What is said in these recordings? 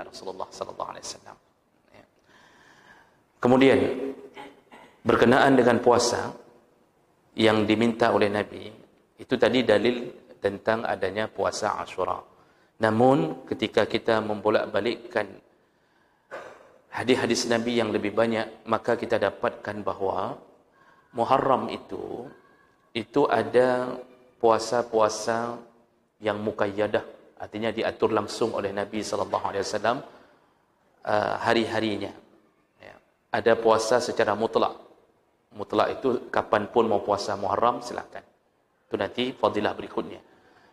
Rasulullah sallallahu alaihi wasallam. Kemudian berkenaan dengan puasa yang diminta oleh Nabi, itu tadi dalil tentang adanya puasa Ashura. Namun ketika kita membolak-balikkan hadis-hadis Nabi yang lebih banyak, maka kita dapatkan bahawa Muharram itu ada puasa-puasa yang muqayyadah, artinya diatur langsung oleh Nabi sallallahu alaihi wasallam hari-harinya. Ada puasa secara mutlak. Mutlak itu kapan pun mau puasa Muharram silakan. Itu nanti fadilah berikutnya.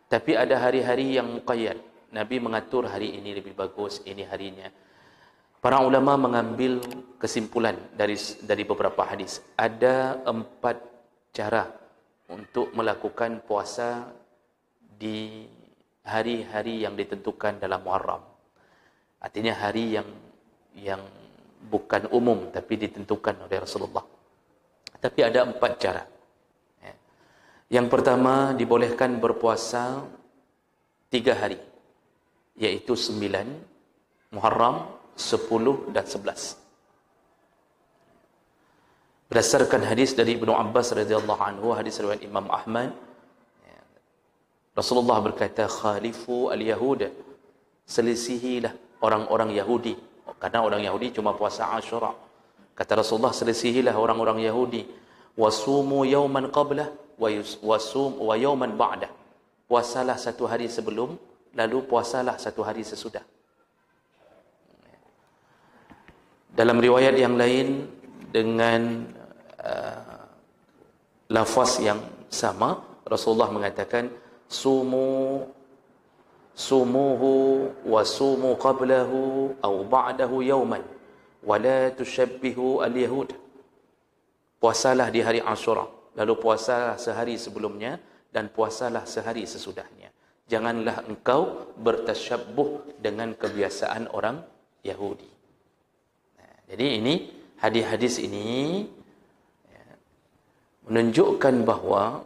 Tapi ada hari-hari yang muqayyad. Nabi mengatur hari ini lebih bagus, ini harinya. Para ulama mengambil kesimpulan dari beberapa hadis. Ada 4 cara untuk melakukan puasa di hari-hari yang ditentukan dalam Muharram. Artinya hari yang bukan umum tapi ditentukan oleh Rasulullah. Tapi ada 4 cara. Yang pertama, dibolehkan berpuasa 3 hari, yaitu 9 Muharram, 10 dan 11. Berdasarkan hadis dari Ibnu Abbas radhiyallahu anhu, hadis riwayat Imam Ahmad, Rasulullah berkata, khalifu al-Yahud, selisihilah orang-orang Yahudi. Karena orang Yahudi cuma puasa Ashura. Kata Rasulullah, selisihilah orang-orang Yahudi. Wasumu yawman qablah wa yawman ba'dah. Puasalah 1 hari sebelum, lalu puasalah 1 hari sesudah. Dalam riwayat yang lain dengan lafaz yang sama, Rasulullah mengatakan, sumuhu wa sumu qablahu aw ba'dahu yawman wa la tushabbihu al-yahud. Puasalah di hari Ashura, lalu puasalah sehari sebelumnya dan puasalah sehari sesudahnya. Janganlah engkau bertasyabbuh dengan kebiasaan orang Yahudi. Jadi ini hadis-hadis ini menunjukkan bahawa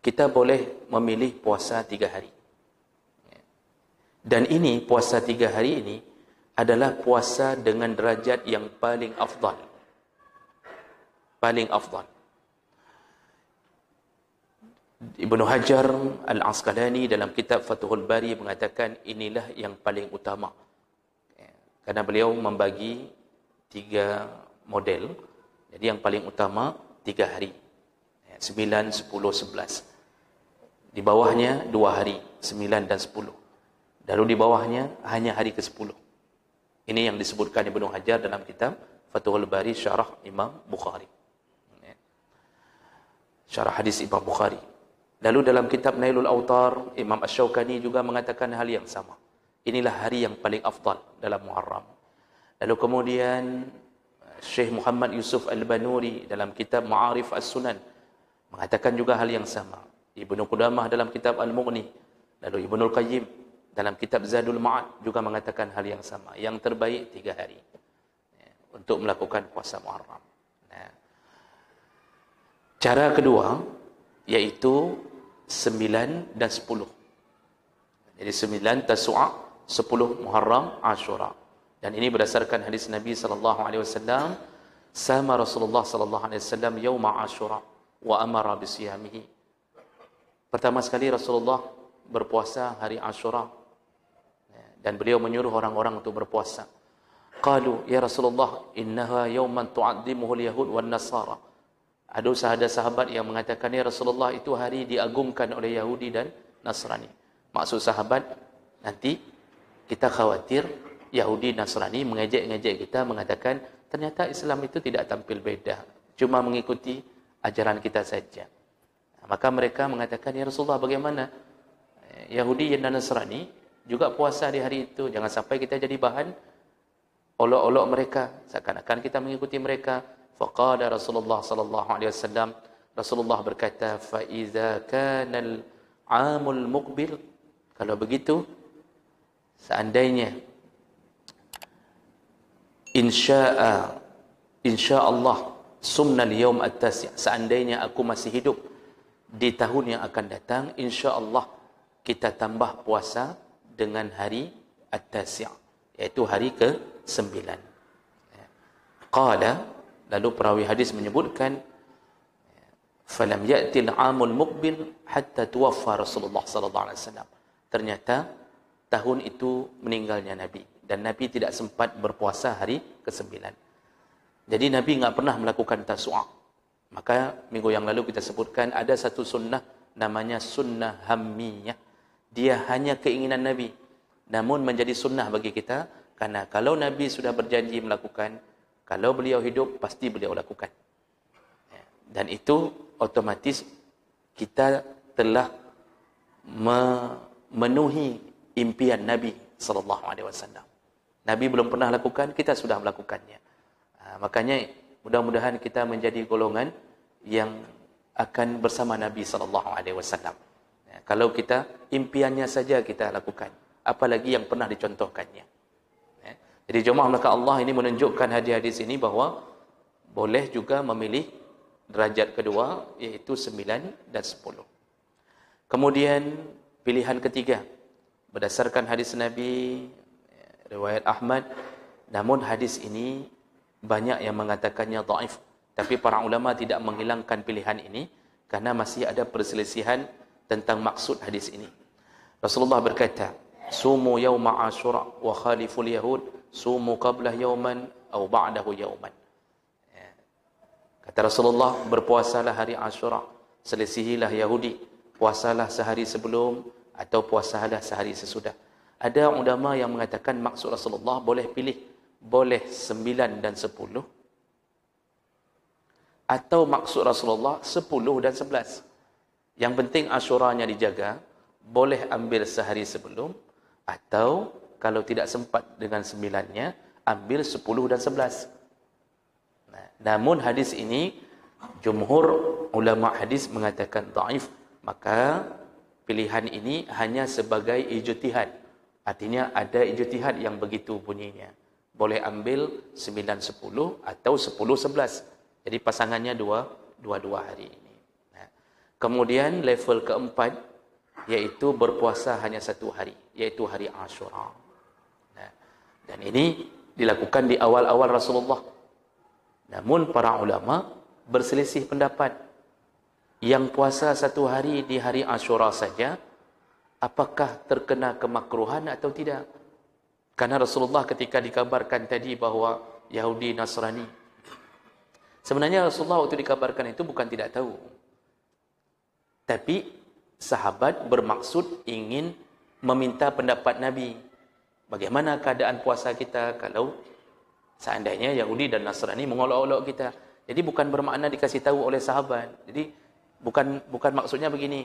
kita boleh memilih puasa 3 hari. Dan ini puasa 3 hari ini adalah puasa dengan derajat yang paling afdal. Paling afdal. Ibnu Hajar Al-Asqalani dalam kitab Fathul Bari mengatakan inilah yang paling utama. Karena beliau membagi 3 model. Jadi yang paling utama 3 hari. 9, 10, 11. Di bawahnya 2 hari, 9 dan 10. Lalu di bawahnya hanya hari ke-10. Ini yang disebutkan Ibnu Hajar dalam kitab Fathul Bari Syarah Imam Bukhari. Syarah hadis Imam Bukhari. Lalu dalam kitab Nailul Autar, Imam Asy-Syaukani juga mengatakan hal yang sama. Inilah hari yang paling afdal dalam Muharram. Lalu kemudian Syekh Muhammad Yusuf Al-Banuri dalam kitab Ma'arif As-Sunan mengatakan juga hal yang sama. Ibnu Qudamah dalam kitab Al-Mughni, lalu Ibnu Al-Qayyim dalam kitab Zadul Ma'ad juga mengatakan hal yang sama. Yang terbaik 3 hari untuk melakukan puasa Muharram. Cara kedua yaitu 9 dan 10. Jadi 9 Tasu'a, 10 Muharram, Ashura. Dan ini berdasarkan hadis Nabi sallallahu alaihi wasallam, sama Rasulullah sallallahu alaihi wasallam yauma Ashura wa amara bisiyamihi. Pertama sekali Rasulullah berpuasa hari Ashura dan beliau menyuruh orang-orang untuk berpuasa. Qalu ya Rasulullah innaha yauman tu'addimuhu al-yahud wan nasara. Ada sahabat yang mengatakan, ya Rasulullah, itu hari diagungkan oleh Yahudi dan Nasrani. Maksud sahabat, nanti kita khawatir Yahudi Nasrani mengejek-ngejek kita, mengatakan ternyata Islam itu tidak tampil beda, cuma mengikuti ajaran kita saja. Maka mereka mengatakan, ya Rasulullah, bagaimana Yahudi dan Nasrani juga puasa di hari itu, jangan sampai kita jadi bahan olok-olok mereka, seakan-akan kita mengikuti mereka. Faqala Rasulullah sallallahu alaihi wasallam, Rasulullah berkata, fa iza kana al-'amul muqbil, kalau begitu seandainya insyaallah sumna al-yawm at-tasi', seandainya aku masih hidup di tahun yang akan datang, insyaallah kita tambah puasa dengan hari at-tasi', iaitu hari ke-9. Qala, lalu perawi hadis menyebutkan, falam ya'ti al-'amul muqbil hatta tuwaffa Rasulullah sallallahu alaihi wasallam. Ternyata tahun itu meninggalnya Nabi, dan Nabi tidak sempat berpuasa hari ke-9. Jadi Nabi enggak pernah melakukan tasu'a. Maka minggu yang lalu kita sebutkan ada satu sunnah namanya sunnah hammiyah. Dia hanya keinginan Nabi, namun menjadi sunnah bagi kita, karena kalau Nabi sudah berjanji melakukan, kalau beliau hidup pasti beliau lakukan. Dan itu otomatis kita telah memenuhi impian Nabi sallallahu alaihi wasallam. Nabi belum pernah lakukan, kita sudah melakukannya. Makanya mudah-mudahan kita menjadi golongan yang akan bersama Nabi sallallahu alaihi wasallam. Kalau kita impiannya saja kita lakukan, apalagi yang pernah dicontohkannya. Jadi jemaah belakang Allah ini menunjukkan hadis-hadis ini bahawa boleh juga memilih derajat kedua, iaitu 9 dan 10. Kemudian pilihan ketiga, berdasarkan hadis Nabi riwayat Ahmad, namun hadis ini banyak yang mengatakannya dhaif, tapi para ulama tidak menghilangkan pilihan ini karena masih ada perselisihan tentang maksud hadis ini. Rasulullah berkata, sumu yawma Ashura wa khaliful yahud sumu qablah yawman atau ba'dahu yawman. Kata Rasulullah, berpuasalah hari Ashura, selisihilah Yahudi, puasalah sehari sebelum atau puasalah sehari sesudah. Ada ulama yang mengatakan maksud Rasulullah boleh pilih, boleh 9 dan 10, atau maksud Rasulullah 10 dan 11. Yang penting Ashuranya dijaga, boleh ambil sehari sebelum, atau kalau tidak sempat dengan 9-nya, ambil 10 dan 11. Namun hadis ini jumhur ulama hadis mengatakan dhaif, maka pilihan ini hanya sebagai ijtihad. Artinya ada ijtihad yang begitu bunyinya. Boleh ambil 9 10 atau 10 11. Jadi pasangannya dua hari ini. Kemudian level keempat, yaitu berpuasa hanya satu hari, yaitu hari Ashura. Dan ini dilakukan di awal-awal Rasulullah. Namun para ulama berselisih pendapat. Yang puasa satu hari di hari Ashura saja, apakah terkena kemakruhan atau tidak? Karena Rasulullah ketika dikabarkan tadi bahawa Yahudi Nasrani, sebenarnya Rasulullah waktu dikabarkan itu bukan tidak tahu. Tapi sahabat bermaksud ingin meminta pendapat Nabi. Bagaimana keadaan puasa kita kalau seandainya Yahudi dan Nasrani mengolok-olok kita? Jadi bukan bermakna dikasih tahu oleh sahabat. Jadi bukan maksudnya begini.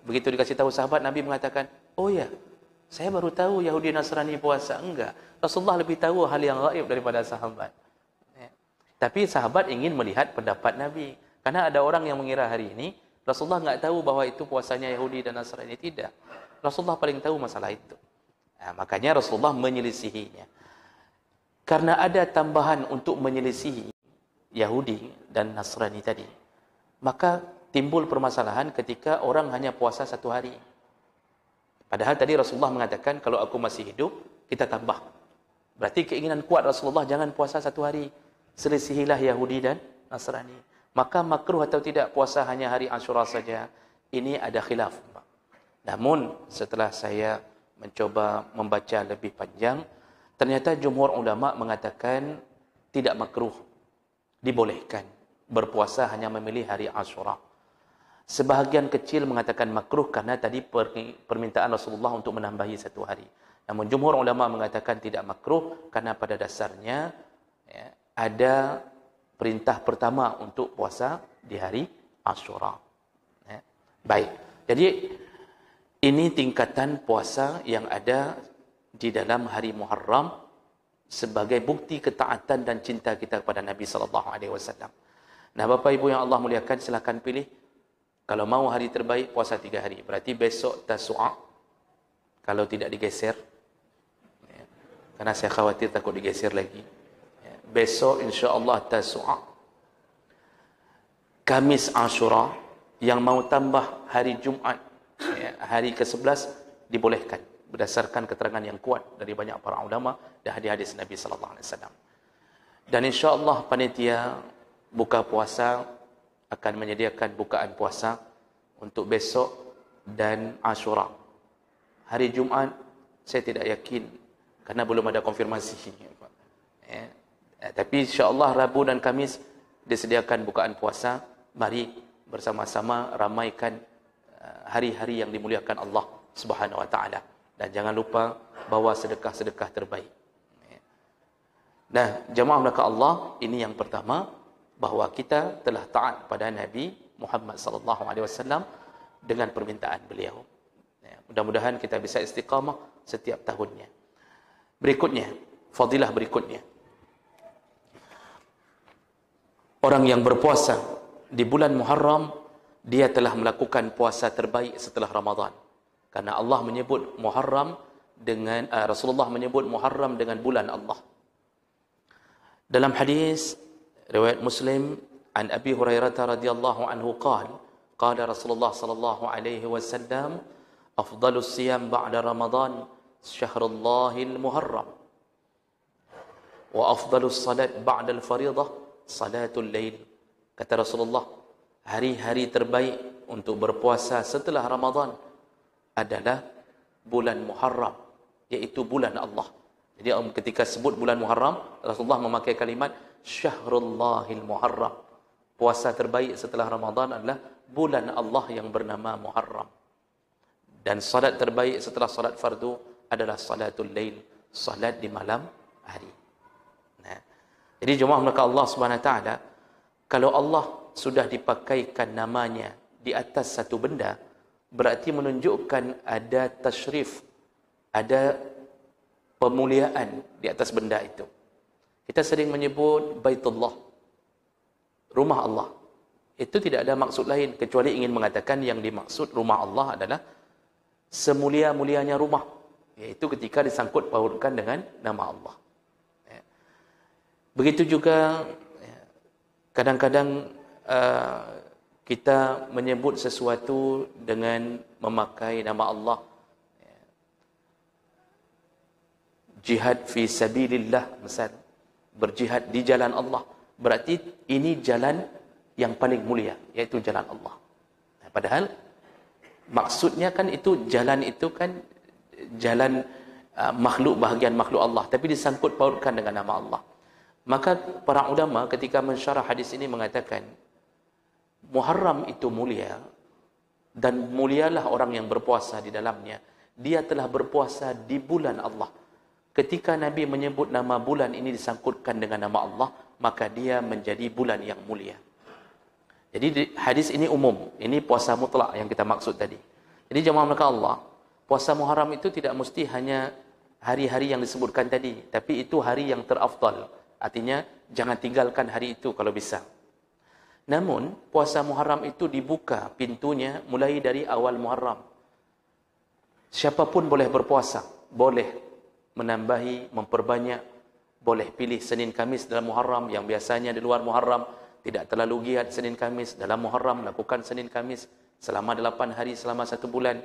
Begitu dikasih tahu sahabat, Nabi mengatakan, oh ya, saya baru tahu Yahudi Nasrani puasa. Enggak. Rasulullah lebih tahu hal yang gaib daripada sahabat. Tapi sahabat ingin melihat pendapat Nabi. Karena ada orang yang mengira hari ini Rasulullah enggak tahu bahawa itu puasanya Yahudi dan Nasrani. Tidak. Rasulullah paling tahu masalah itu. Makanya Rasulullah menyelisihinya. Karena ada tambahan untuk menyelisihi Yahudi dan Nasrani tadi, maka timbul permasalahan ketika orang hanya puasa satu hari. Padahal tadi Rasulullah mengatakan, kalau aku masih hidup, kita tambah. Berarti keinginan kuat Rasulullah, jangan puasa satu hari. Selisihilah Yahudi dan Nasrani. Maka makruh atau tidak puasa hanya hari Ashura saja? Ini ada khilaf. Namun setelah saya mencoba membaca lebih panjang, ternyata jumhur ulama mengatakan tidak makruh, dibolehkan berpuasa hanya memilih hari Ashura. Sebahagian kecil mengatakan makruh karena tadi permintaan Rasulullah untuk menambahi satu hari. Namun jumhur ulama mengatakan tidak makruh karena pada dasarnya ada perintah pertama untuk puasa di hari Ashura. Baik, jadi ini tingkatan puasa yang ada di dalam hari Muharram sebagai bukti ketaatan dan cinta kita kepada Nabi sallallahu alaihi wasallam. Nah, Bapak Ibu yang Allah muliakan, silakan pilih. Kalau mau hari terbaik, puasa 3 hari. Berarti besok Tasu'a, kalau tidak digeser. Karena saya khawatir takut digeser lagi. Besok insya-Allah Tasu'a. Kamis Ashura, yang mau tambah hari Jumat, hari ke-11 dibolehkan. berdasarkan keterangan yang kuat dari banyak para ulama dan hadis-hadis Nabi sallallahu alaihi wasallam. Dan insya-Allah panitia buka puasa akan menyediakan bukaan puasa untuk besok dan Ashura. Hari Jumaat saya tidak yakin karena belum ada konfirmasi. Tapi insya-Allah Rabu dan Kamis disediakan bukaan puasa. Mari bersama-sama ramaikan hari-hari yang dimuliakan Allah Subhanahu wa taala, dan jangan lupa bawa sedekah-sedekah terbaik. Nah, jemaah melakukan Allah, ini yang pertama, bahawa kita telah taat pada Nabi Muhammad sallallahu alaihi wasallam dengan permintaan beliau. Mudah-mudahan kita bisa istiqamah setiap tahunnya. Berikutnya, fadilah berikutnya. Orang yang berpuasa di bulan Muharram, dia telah melakukan puasa terbaik setelah Ramadan. Karena Allah menyebut Muharram dengan Rasulullah menyebut Muharram dengan bulan Allah. Dalam hadis riwayat Muslim an Abi Hurairah radhiyallahu anhu qala Rasulullah sallallahu alaihi wasallam afdalus siyam ba'da Ramadan syahrullahil Muharram wa afdalus salat ba'da al-fariidah salatul lail. Kata Rasulullah, hari-hari terbaik untuk berpuasa setelah Ramadan adalah bulan Muharram, iaitu bulan Allah. Jadi ketika sebut bulan Muharram, Rasulullah memakai kalimat Syahrullahil Muharram. Puasa terbaik setelah Ramadan adalah bulan Allah yang bernama Muharram. Dan salat terbaik setelah salat fardu adalah salatul lail, salat di malam hari. Nah, jadi jemaah melakukan Allah Subhanahu wa taala, kalau Allah sudah dipakaikan namanya di atas satu benda, berarti menunjukkan ada tasyrif, ada pemuliaan di atas benda itu. Kita sering menyebut Baitullah, rumah Allah. Itu tidak ada maksud lain kecuali ingin mengatakan yang dimaksud rumah Allah adalah semulia-mulianya rumah, yaitu ketika disangkut pautkan dengan nama Allah. Begitu juga kadang-kadang kita menyebut sesuatu dengan memakai nama Allah. Jihad fi sabilillah, misal berjihad di jalan Allah, berarti ini jalan yang paling mulia, yaitu jalan Allah. Padahal maksudnya kan itu jalan itu kan jalan makhluk, bahagian makhluk Allah, tapi disangkut pautkan dengan nama Allah. Maka para ulama ketika mensyarah hadis ini mengatakan Muharram itu mulia, dan mulialah orang yang berpuasa di dalamnya. Dia telah berpuasa di bulan Allah. Ketika Nabi menyebut nama bulan ini disangkutkan dengan nama Allah, maka dia menjadi bulan yang mulia. Jadi hadis ini umum. Ini puasa mutlak yang kita maksud tadi. Jadi jemaah melakukan Allah, puasa Muharram itu tidak mesti hanya hari-hari yang disebutkan tadi, tapi itu hari yang terafdal. Artinya jangan tinggalkan hari itu kalau bisa. Namun puasa Muharram itu dibuka pintunya mulai dari awal Muharram. Siapapun boleh berpuasa, boleh menambahi, memperbanyak, boleh pilih Senin Kamis dalam Muharram yang biasanya di luar Muharram, tidak terlalu giat Senin Kamis, dalam Muharram lakukan Senin Kamis selama 8 hari selama 1 bulan.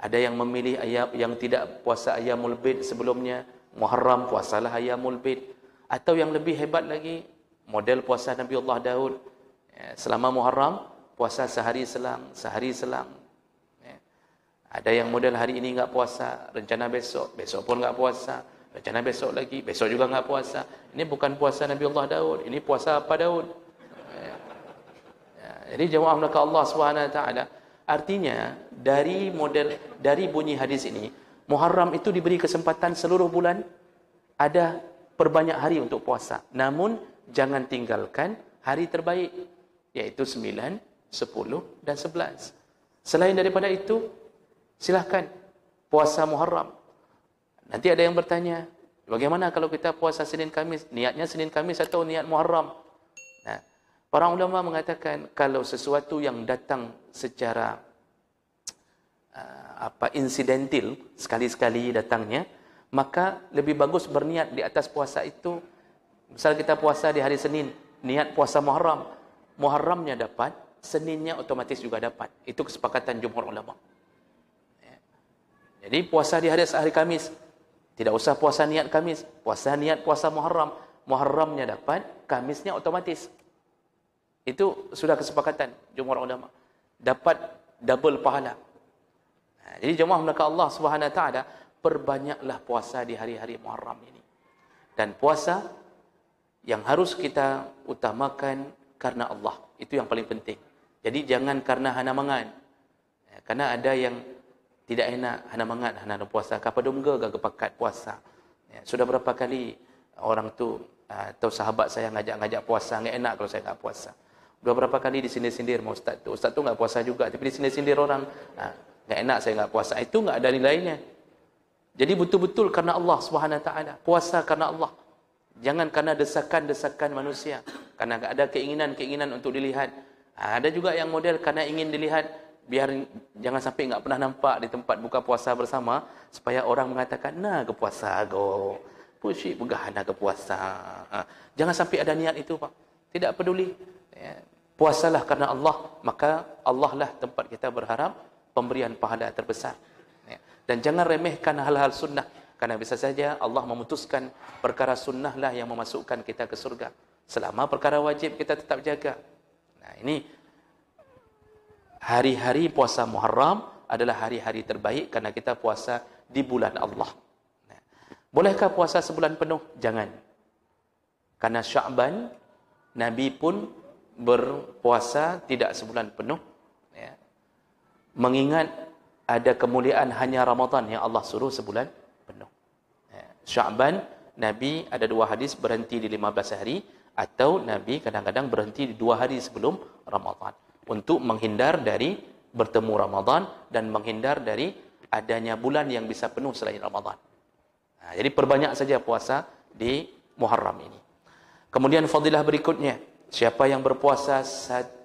Ada yang memilih ayam yang tidak puasa Ayyamul Bid sebelumnya, Muharram puasalah Ayyamul Bid. Atau yang lebih hebat lagi, model puasa Nabi Allah Daud, selama Muharram puasa sehari selang. Ada yang model hari ini enggak puasa, rencana besok pun enggak puasa, rencana besok lagi, besok juga enggak puasa. Ini bukan puasa Nabi Allah Daud, ini puasa apa Daud? Jadi jemaah melakukan Allah Subhanahu wa taala, artinya dari bunyi hadis ini, Muharram itu diberi kesempatan seluruh bulan ada perbanyak hari untuk puasa. Namun jangan tinggalkan hari terbaik, yaitu 9, 10 dan 11. Selain daripada itu, silahkan puasa Muharram. Nanti ada yang bertanya, bagaimana kalau kita puasa Senin Kamis? Niatnya Senin Kamis atau niat Muharram? Nah, para ulama mengatakan kalau sesuatu yang datang secara insidental, sekali-sekali datangnya, maka lebih bagus berniat di atas puasa itu. Misal kita puasa di hari Senin, niat puasa Muharram, Muharramnya dapat, Seninnya otomatis juga dapat. Itu kesepakatan jumhur ulama. Jadi puasa di hari Khamis, tidak usah puasa niat Khamis, puasa niat puasa Muharram. Muharramnya dapat, Khamisnya otomatis. Itu sudah kesepakatan jumhur ulama. Dapat double pahala. Jadi jemaah maka Allah Subhanahu Wa Taala, perbanyaklah puasa di hari-hari Muharram ini. Dan puasa yang harus kita utamakan karena Allah, itu yang paling penting. Jadi jangan karena hana mangan. Karena ada yang tidak enak hana mangan, hana puasa. Kapa dungga gak kepakat puasa. Sudah berapa kali orang tu atau sahabat saya ngajak-ngajak puasa, enggak enak kalau saya enggak puasa. Sudah berapa kali disindir-sindir sama ustaz tu. Ustaz tu enggak puasa juga, tapi disindir-sindir orang. Enggak enak saya enggak puasa. Itu enggak ada nilainya. Jadi betul-betul karena Allah Subhanahu Wa Taala. Puasa karena Allah. Jangan karena desakan-desakan manusia. Karena ada keinginan-keinginan untuk dilihat. Ada juga yang model karena ingin dilihat, biar jangan sampai enggak pernah nampak di tempat buka puasa bersama, supaya orang mengatakan, nah ke puasa go. Pusyik begahana ke puasa. Jangan sampai ada niat itu, Pak. Tidak peduli. Puasalah karena Allah, maka Allah lah tempat kita berharap pemberian pahala terbesar. Dan jangan remehkan hal-hal sunnah. Karena bisa saja Allah memutuskan perkara sunnah lah yang memasukkan kita ke surga. Selama perkara wajib kita tetap jaga. Nah, ini hari-hari puasa Muharram adalah hari-hari terbaik karena kita puasa di bulan Allah. Nah, bolehkah puasa sebulan penuh? Jangan. Karena Sya'ban, Nabi pun berpuasa tidak sebulan penuh. Ya. Mengingat ada kemuliaan hanya Ramadan yang Allah suruh sebulan penuh. Ya. Sya'ban, Nabi ada 2 hadis berhenti di 15 hari. Atau Nabi kadang-kadang berhenti di 2 hari sebelum Ramadan. Untuk menghindar dari bertemu Ramadan dan menghindar dari adanya bulan yang bisa penuh selain Ramadan. Nah, jadi perbanyak saja puasa di Muharram ini. Kemudian fadilah berikutnya. Siapa yang berpuasa 1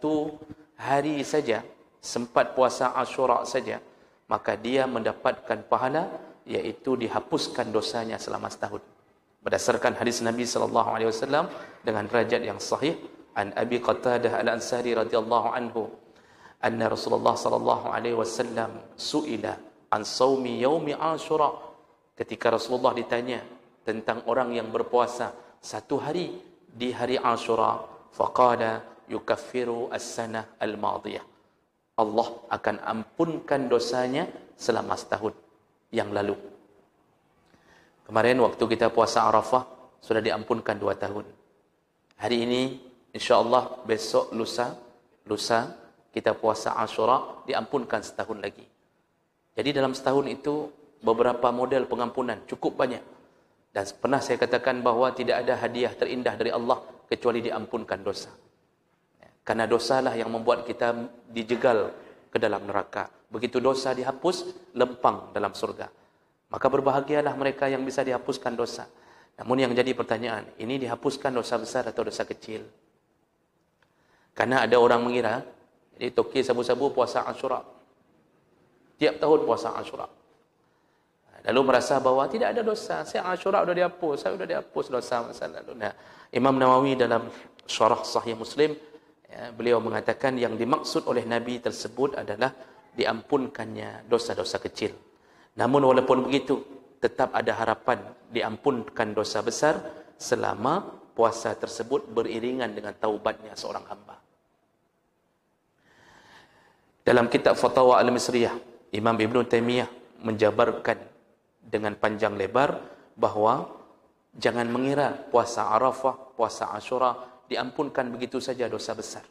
hari saja, sempat puasa Ashura saja, maka dia mendapatkan pahala, iaitu dihapuskan dosanya selama setahun. Berdasarkan hadis Nabi SAW dengan derajat yang sahih, an Abi Qatadah Al-Ansari radhiyallahu anhu, anna Rasulullah SAW su'ila an saumi yaumi Ashura. Ketika Rasulullah ditanya tentang orang yang berpuasa 1 hari di hari Ashura, faqala yukaffiru as-sanah al-madiyah. Allah akan ampunkan dosanya selama setahun yang lalu. Kemarin waktu kita puasa Arafah sudah diampunkan 2 tahun. Hari ini insya-Allah besok lusa kita puasa Ashura diampunkan setahun lagi. Jadi dalam setahun itu beberapa model pengampunan cukup banyak. Dan pernah saya katakan bahawa tidak ada hadiah terindah dari Allah kecuali diampunkan dosa. Karena dosalah yang membuat kita dijegal ke dalam neraka. Begitu dosa dihapus, lempang dalam surga. Maka berbahagialah mereka yang bisa dihapuskan dosa. Namun yang jadi pertanyaan, ini dihapuskan dosa besar atau dosa kecil? Karena ada orang mengira, jadi toki sabu-sabu puasa Ashura. Tiap tahun puasa Ashura. Lalu merasa bahawa tidak ada dosa. Saya Ashura sudah dihapus, saya sudah dihapus dosa masa lalu. Nah, Imam Nawawi dalam Syarah Sahih Muslim, ya, beliau mengatakan yang dimaksud oleh Nabi tersebut adalah diampunkannya dosa-dosa kecil. Namun walaupun begitu, tetap ada harapan diampunkan dosa besar selama puasa tersebut beriringan dengan taubatnya seorang hamba. Dalam kitab Fatawa Al-Misriyah, Imam Ibn Taymiyah menjabarkan dengan panjang lebar bahawa jangan mengira puasa Arafah, puasa Ashura diampunkan begitu saja dosa besar.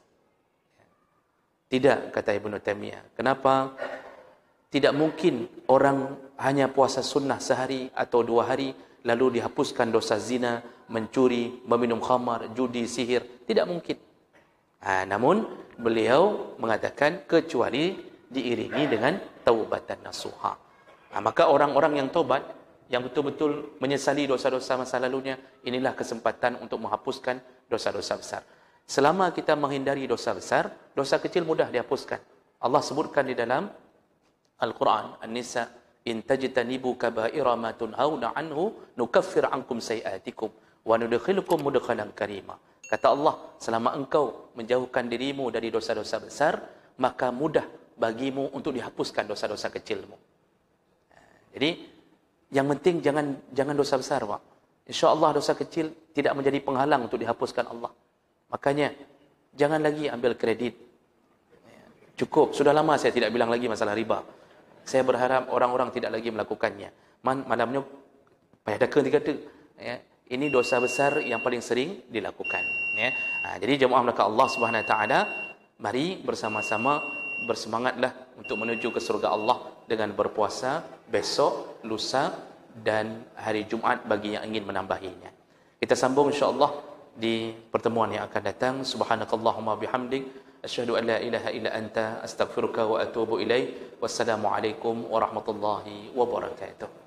Tidak, kata Ibn Taymiyah. Kenapa? Tidak mungkin orang hanya puasa sunnah sehari atau 2 hari lalu dihapuskan dosa zina, mencuri, meminum khamar, judi, sihir. Tidak mungkin. Namun beliau mengatakan kecuali diiringi dengan taubatan nasuha. Maka orang-orang yang taubat, yang betul-betul menyesali dosa-dosa masa lalunya, inilah kesempatan untuk menghapuskan dosa-dosa besar. Selama kita menghindari dosa besar, dosa kecil mudah dihapuskan. Allah sebutkan di dalam Al-Quran, An-Nisa, in tajtanibu kaba'ira ma tunhauna anhu nukaffir ankum sayiatikum wa nudkhilukum mudkhalan karima. Kata Allah, selama engkau menjauhkan dirimu dari dosa-dosa besar, maka mudah bagimu untuk dihapuskan dosa-dosa kecilmu. Jadi yang penting jangan dosa besar, Pak. Insya-Allah dosa kecil tidak menjadi penghalang untuk dihapuskan Allah. Makanya jangan lagi ambil kredit. Cukup, sudah lama saya tidak bilang lagi masalah riba. Saya berharap orang-orang tidak lagi melakukannya. Malamnya payah daka dikata, ya. Ini dosa besar yang paling sering dilakukan, ya. Jadi jemaah maka Allah Subhanahu Wa Taala, mari bersama-sama bersemangatlah untuk menuju ke surga Allah dengan berpuasa besok, lusa dan hari Jumaat bagi yang ingin menambahinya. Kita sambung insya-Allah di pertemuan yang akan datang. Subhanakallahumma bihamdik, asyhadu an la ilaha illa anta, astaghfiruka wa atubu ilaik. Wassalamualaikum warahmatullahi wabarakatuh.